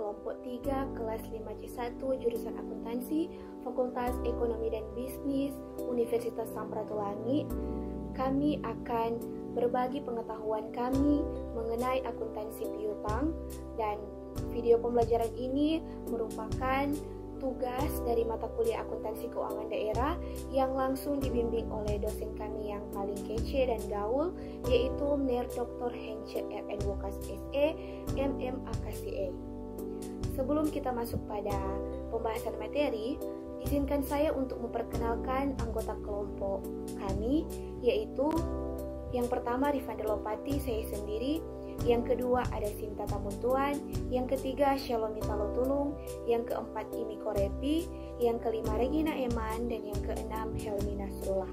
kelompok 3 kelas 5C1 jurusan akuntansi, Fakultas Ekonomi dan Bisnis, Universitas Samratulangi. Kami akan berbagi pengetahuan kami mengenai akuntansi piutang, dan video pembelajaran ini merupakan tugas dari mata kuliah akuntansi keuangan daerah yang langsung dibimbing oleh dosen kami yang paling kece dan gaul, yaitu Mr. Dr. Hengce R.N. Wokas SE, MMAKCA. Sebelum kita masuk pada pembahasan materi, izinkan saya untuk memperkenalkan anggota kelompok kami, yaitu yang pertama Rifanda Lopati, saya sendiri. Yang kedua ada Sinta Tamuntuan, yang ketiga Shalomita Lotulung, yang keempat Imi Korepi, yang kelima Regina Eman, dan yang keenam Helmi Nasrullah.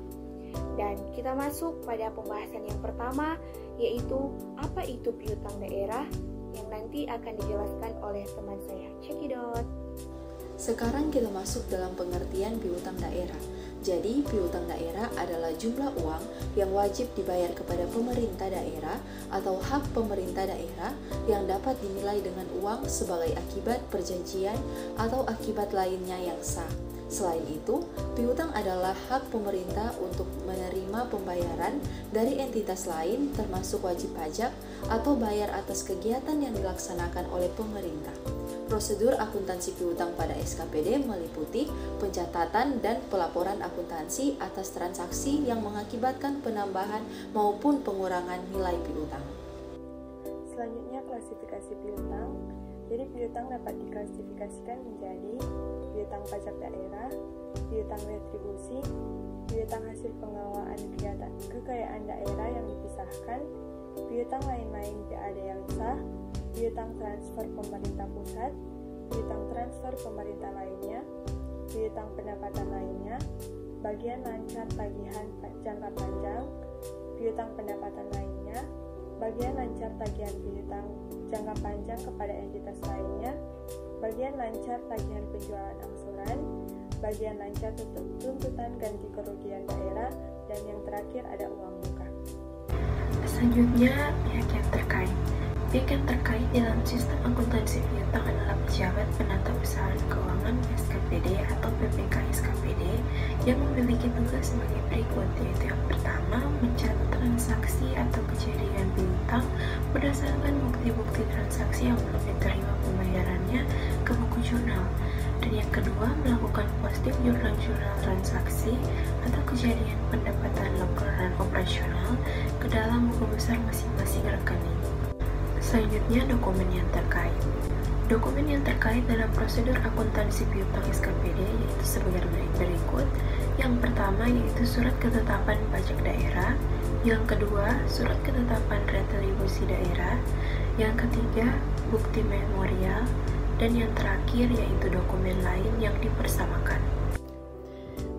Dan kita masuk pada pembahasan yang pertama, yaitu apa itu piutang daerah, yang nanti akan dijelaskan oleh teman saya. Cekidot. Sekarang kita masuk dalam pengertian piutang daerah. Jadi, piutang daerah adalah jumlah uang yang wajib dibayar kepada pemerintah daerah atau hak pemerintah daerah yang dapat dinilai dengan uang sebagai akibat perjanjian atau akibat lainnya yang sah. Selain itu, piutang adalah hak pemerintah untuk menerima pembayaran dari entitas lain termasuk wajib pajak atau bayar atas kegiatan yang dilaksanakan oleh pemerintah. Prosedur akuntansi piutang pada SKPD meliputi pencatatan dan pelaporan akuntansi atas transaksi yang mengakibatkan penambahan maupun pengurangan nilai piutang. Selanjutnya, klasifikasi piutang. Jadi piutang dapat diklasifikasikan menjadi piutang pajak daerah, piutang retribusi, piutang hasil pengelolaan kekayaan daerah yang dipisahkan, piutang lain-lain tidak ada yang sah, piutang transfer pemerintah pusat, piutang transfer pemerintah lainnya, piutang pendapatan lainnya, bagian lancar tagihan jangka panjang, piutang pendapatan lainnya, bagian lancar tagihan piutang jangka panjang kepada entitas lainnya, bagian lancar tagihan penjualan angsuran, bagian lancar tuntutan ganti kerugian daerah, dan yang terakhir ada uang muka. Selanjutnya, pihak yang terkait. Pihak yang terkait dalam sistem akuntansi piutang adalah pejabat penata usaha keuangan SKPD atau PPK SKPD yang memiliki tugas sebagai berikut, yaitu yang pertama, mencatat transaksi atau kejadian piutang berdasarkan bukti-bukti transaksi yang belum diterima pembayarannya ke buku jurnal, dan yang kedua, melakukan posting jurnal-jurnal transaksi atau kejadian pendapatan lokal dan operasional ke dalam buku besar masing-masing rekening. Selanjutnya, dokumen yang terkait. Dokumen yang terkait dalam prosedur akuntansi piutang SKPD yaitu sebagai berikut. Yang pertama yaitu surat ketetapan pajak daerah, yang kedua surat ketetapan retribusi daerah, yang ketiga bukti memorial, dan yang terakhir yaitu dokumen lain yang dipersamakan.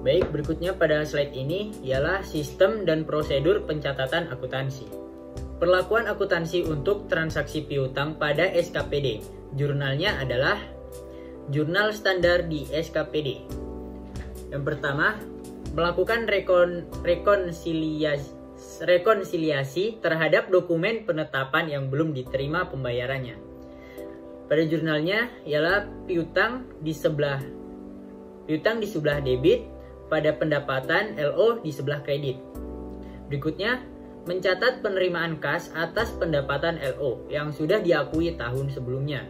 Baik, berikutnya pada slide ini ialah sistem dan prosedur pencatatan akuntansi. Perlakuan akuntansi untuk transaksi piutang pada SKPD. Jurnalnya adalah jurnal standar di SKPD. Yang pertama, melakukan rekonsiliasi terhadap dokumen penetapan yang belum diterima pembayarannya. Pada jurnalnya ialah piutang di sebelah debit, pada pendapatan LO di sebelah kredit. Berikutnya, mencatat penerimaan kas atas pendapatan LO yang sudah diakui tahun sebelumnya.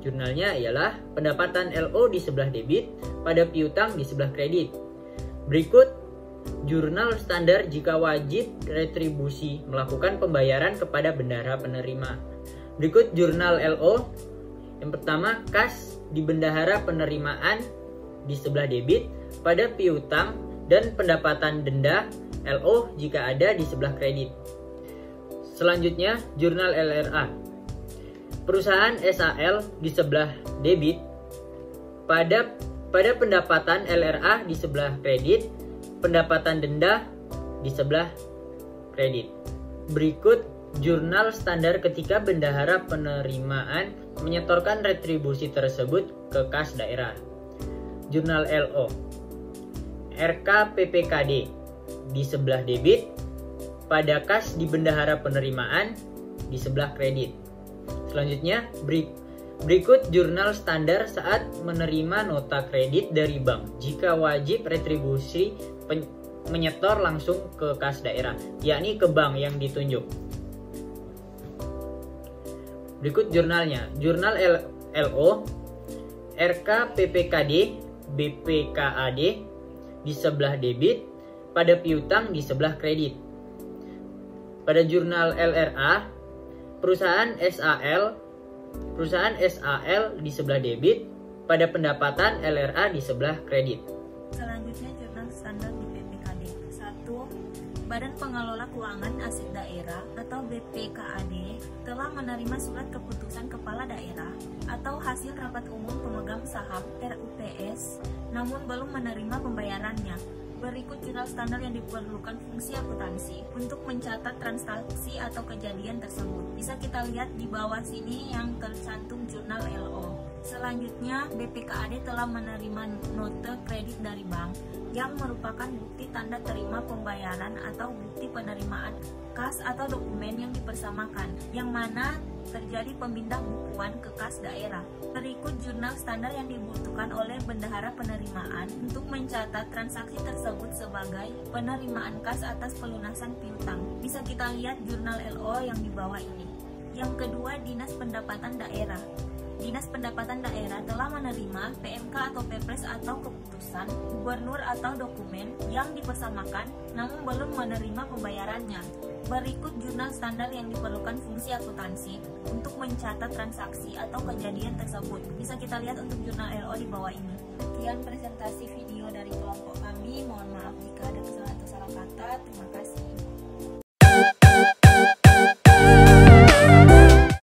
Jurnalnya ialah pendapatan LO di sebelah debit, pada piutang di sebelah kredit. Berikut jurnal standar jika wajib retribusi melakukan pembayaran kepada bendahara penerima. Berikut jurnal LO. Yang pertama, kas di bendahara penerimaan di sebelah debit, pada piutang dan pendapatan denda LO jika ada di sebelah kredit. Selanjutnya, jurnal LRA. Perusahaan SAL di sebelah debit, pada pendapatan LRA di sebelah kredit, pendapatan denda di sebelah kredit. Berikut jurnal standar ketika bendahara penerimaan menyetorkan retribusi tersebut ke kas daerah. Jurnal LO. RKPPKD di sebelah debit, pada kas di bendahara penerimaan di sebelah kredit. Selanjutnya, Berikut jurnal standar saat menerima nota kredit dari bank jika wajib retribusi menyetor langsung ke kas daerah, yakni ke bank yang ditunjuk. Berikut jurnalnya, jurnal LO, RK PPKD, BPKAD di sebelah debit, pada piutang di sebelah kredit. Pada jurnal LRA, perusahaan SAL di sebelah debit, pada pendapatan LRA di sebelah kredit. Selanjutnya jurnal standar di PPKD. 1. Badan Pengelola Keuangan Aset Daerah atau BPKAD telah menerima surat keputusan kepala daerah atau hasil rapat umum pemegang saham RUPS namun belum menerima pembayarannya. Berikut jurnal standar yang diperlukan fungsi akuntansi untuk mencatat transaksi atau kejadian tersebut. Bisa kita lihat di bawah sini yang tercantum jurnal LO. Selanjutnya, BPKAD telah menerima note kredit dari bank yang merupakan bukti tanda terima pembayaran atau bukti penerimaan kas atau dokumen yang dipersamakan, yang mana terjadi pemindah bukuan ke kas daerah. Berikut jurnal standar yang dibutuhkan oleh bendahara penerimaan untuk mencatat transaksi tersebut sebagai penerimaan kas atas pelunasan piutang. Bisa kita lihat jurnal LO yang di bawah ini. Yang kedua, Dinas Pendapatan Daerah. Dinas Pendapatan Daerah telah menerima PMK atau Perpres atau keputusan gubernur atau dokumen yang dipersamakan namun belum menerima pembayarannya. Berikut jurnal standar yang diperlukan fungsi akuntansi untuk mencatat transaksi atau kejadian tersebut. Bisa kita lihat untuk jurnal LO di bawah ini. Sekian presentasi video dari kelompok kami. Mohon maaf jika ada kesalahan atau salah kata. Terima kasih.